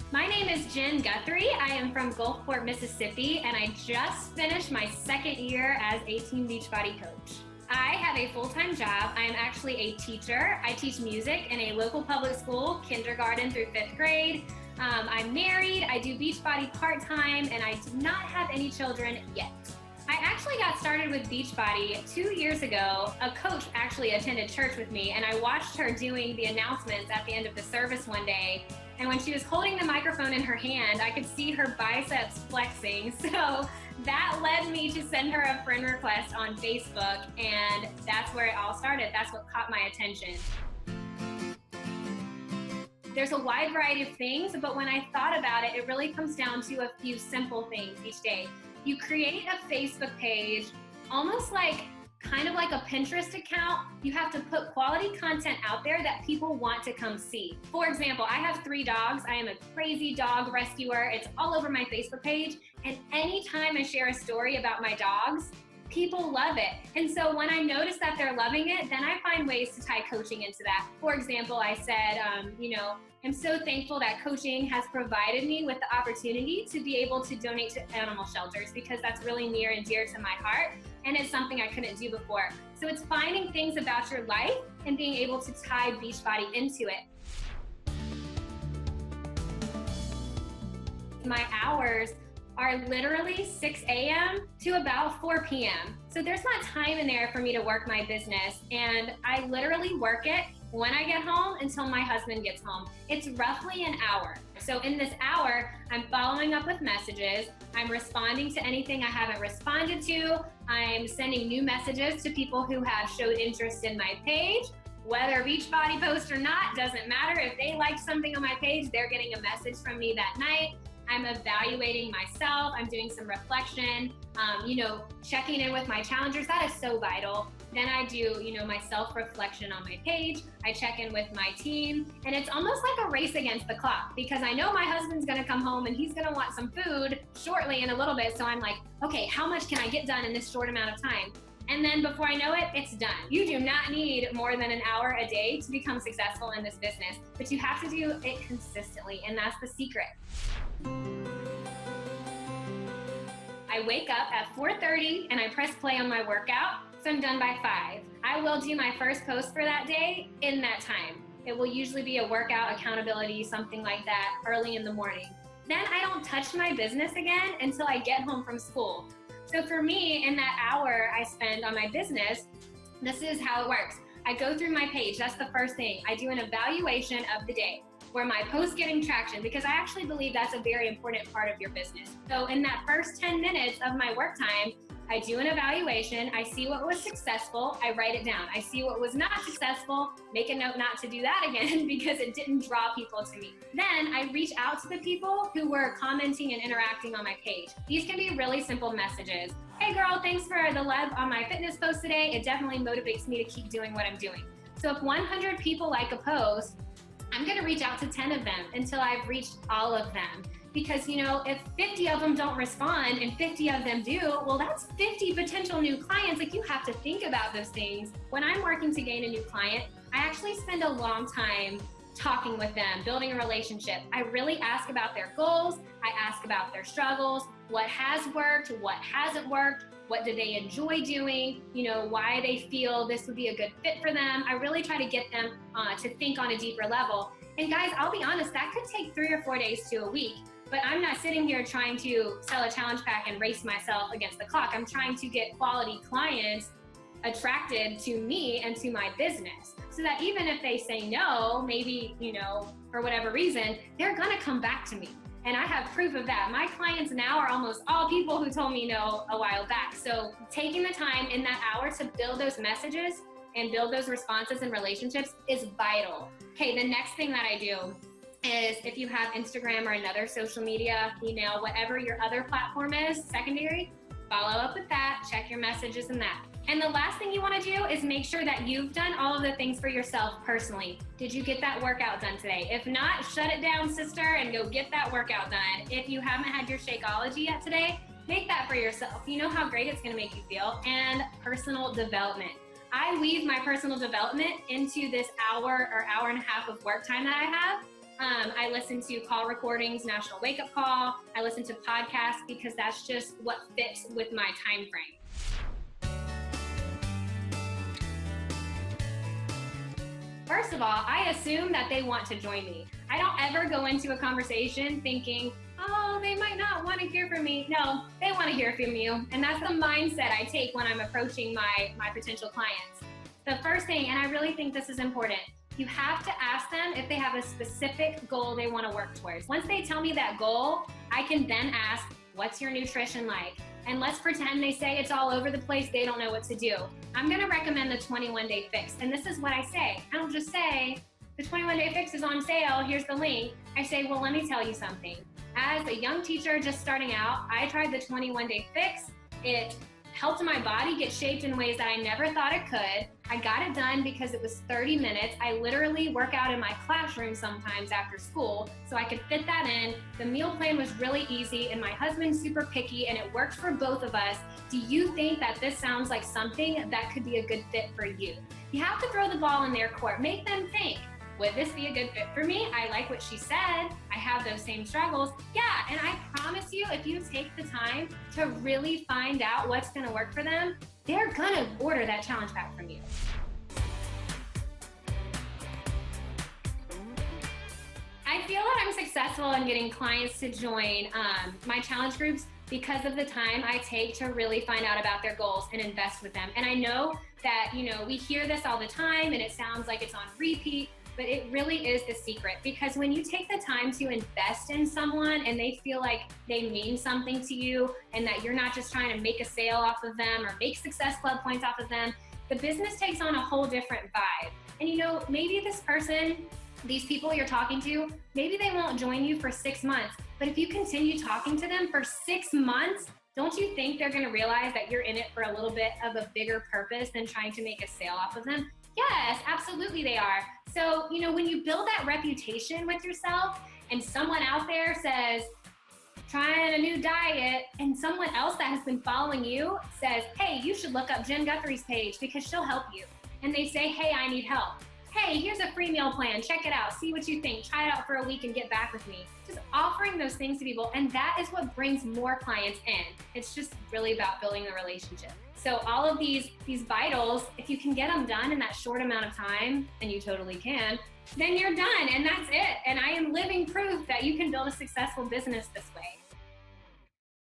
My name is Jen Guthrie. I am from Gulfport, Mississippi, and I just finished my second year as a Team Beachbody coach. I have a full-time job. I am actually a teacher. I teach music in a local public school, kindergarten through 5th grade. I'm married, I do Beachbody part-time, and I do not have any children yet. I actually got started with Beachbody 2 years ago. A coach actually attended church with me, and I watched her doing the announcements at the end of the service one day. And when she was holding the microphone in her hand, I could see her biceps flexing. So that led me to send her a friend request on Facebook, and that's where it all started. That's what caught my attention. There's a wide variety of things, but when I thought about it, it really comes down to a few simple things each day. You create a Facebook page, almost kind of like a Pinterest account. You have to put quality content out there that people want to come see. For example, I have 3 dogs. I am a crazy dog rescuer. It's all over my Facebook page. And anytime I share a story about my dogs, people love it. And so when I notice that they're loving it, then I find ways to tie coaching into that. For example, I said, I'm so thankful that coaching has provided me with the opportunity to be able to donate to animal shelters, because that's really near and dear to my heart, and it's something I couldn't do before. So it's finding things about your life and being able to tie Beachbody into it. My hours are literally 6 a.m. to about 4 p.m. So there's not time in there for me to work my business, and I literally work it when I get home until my husband gets home. It's roughly an hour. So in this hour, I'm following up with messages, I'm responding to anything I haven't responded to, I'm sending new messages to people who have showed interest in my page. Whether Beachbody post or not, doesn't matter. If they liked something on my page, they're getting a message from me that night. I'm evaluating myself, I'm doing some reflection, checking in with my challengers. That is so vital. Then I do, my self-reflection on my page. I check in with my team, and it's almost like a race against the clock, because I know my husband's gonna come home and he's gonna want some food shortly in a little bit. So I'm like, okay, how much can I get done in this short amount of time? And then before I know it, it's done. You do not need more than an hour a day to become successful in this business, but you have to do it consistently, and that's the secret. I wake up at 4:30 and I press play on my workout, so I'm done by 5. I will do my first post for that day in that time. It will usually be a workout, accountability, something like that, early in the morning. Then I don't touch my business again until I get home from school. So for me, in that hour I spend on my business, this is how it works. I go through my page, that's the first thing. I do an evaluation of the day. Where my post's getting traction, because I actually believe that's a very important part of your business. So in that first 10 minutes of my work time, I do an evaluation, I see what was successful, I write it down. I see what was not successful, make a note not to do that again because it didn't draw people to me. Then I reach out to the people who were commenting and interacting on my page. These can be really simple messages. Hey girl, thanks for the love on my fitness post today. It definitely motivates me to keep doing what I'm doing. So if 100 people like a post, I'm gonna reach out to 10 of them until I've reached all of them. Because if 50 of them don't respond and 50 of them do, well, that's 50 potential new clients. You have to think about those things. When I'm working to gain a new client, I actually spend a long time talking with them, building a relationship. I really ask about their goals. I ask about their struggles, what has worked, what hasn't worked, what do they enjoy doing, why they feel this would be a good fit for them. I really try to get them to think on a deeper level. And guys, I'll be honest, that could take 3 or 4 days to a week. But I'm not sitting here trying to sell a challenge pack and race myself against the clock. I'm trying to get quality clients attracted to me and to my business, so that even if they say no, maybe, for whatever reason, they're gonna come back to me. And I have proof of that. My clients now are almost all people who told me no a while back. So taking the time in that hour to build those messages and build those responses and relationships is vital. Okay, the next thing that I do is, if you have Instagram or another social media, email, whatever your other platform is, secondary, follow up with that, check your messages and that. And the last thing you want to do is make sure that you've done all of the things for yourself personally. Did you get that workout done today? If not, shut it down, sister, and go get that workout done. If you haven't had your Shakeology yet today, make that for yourself. You know how great it's going to make you feel. And personal development. I weave my personal development into this hour or hour and a half of work time that I have. I listen to call recordings, National Wake Up Call. I listen to podcasts because that's just what fits with my time frame. First of all, I assume that they want to join me. I don't ever go into a conversation thinking, oh, they might not want to hear from me. No, they want to hear from you. And that's the mindset I take when I'm approaching my potential clients. The first thing, and I really think this is important, you have to ask them if they have a specific goal they want to work towards. Once they tell me that goal, I can then ask, what's your nutrition like? And let's pretend they say it's all over the place, they don't know what to do. I'm gonna recommend the 21-day fix. And this is what I say. I don't just say, the 21-day fix is on sale, here's the link. I say, well, let me tell you something. As a young teacher just starting out, I tried the 21-day fix. It helped my body get shaped in ways that I never thought it could. I got it done because it was 30 minutes. I literally work out in my classroom sometimes after school, so I could fit that in. The meal plan was really easy, and my husband's super picky, and it worked for both of us. Do you think that this sounds like something that could be a good fit for you? You have to throw the ball in their court. Make them think, would this be a good fit for me? I like what she said. I have those same struggles. Yeah, and I promise you, if you take the time to really find out what's gonna work for them, they're gonna order that challenge pack from you. I feel that I'm successful in getting clients to join my challenge groups because of the time I take to really find out about their goals and invest with them. And I know that, we hear this all the time and it sounds like it's on repeat, but it really is the secret, because when you take the time to invest in someone and they feel like they mean something to you and that you're not just trying to make a sale off of them or make Success Club points off of them, the business takes on a whole different vibe. And maybe this person, these people you're talking to, maybe they won't join you for 6 months, but if you continue talking to them for 6 months, don't you think they're gonna realize that you're in it for a little bit of a bigger purpose than trying to make a sale off of them? Yes, absolutely they are. So, when you build that reputation with yourself and someone out there says, trying a new diet, and someone else that has been following you says, hey, you should look up Jen Guthrie's page because she'll help you. And they say, hey, I need help. Hey, here's a free meal plan. Check it out. See what you think. Try it out for a week and get back with me. Just offering those things to people. And that is what brings more clients in. It's just really about building the relationship. So all of these vitals, if you can get them done in that short amount of time, and you totally can, then you're done and that's it. And I am living proof that you can build a successful business this way.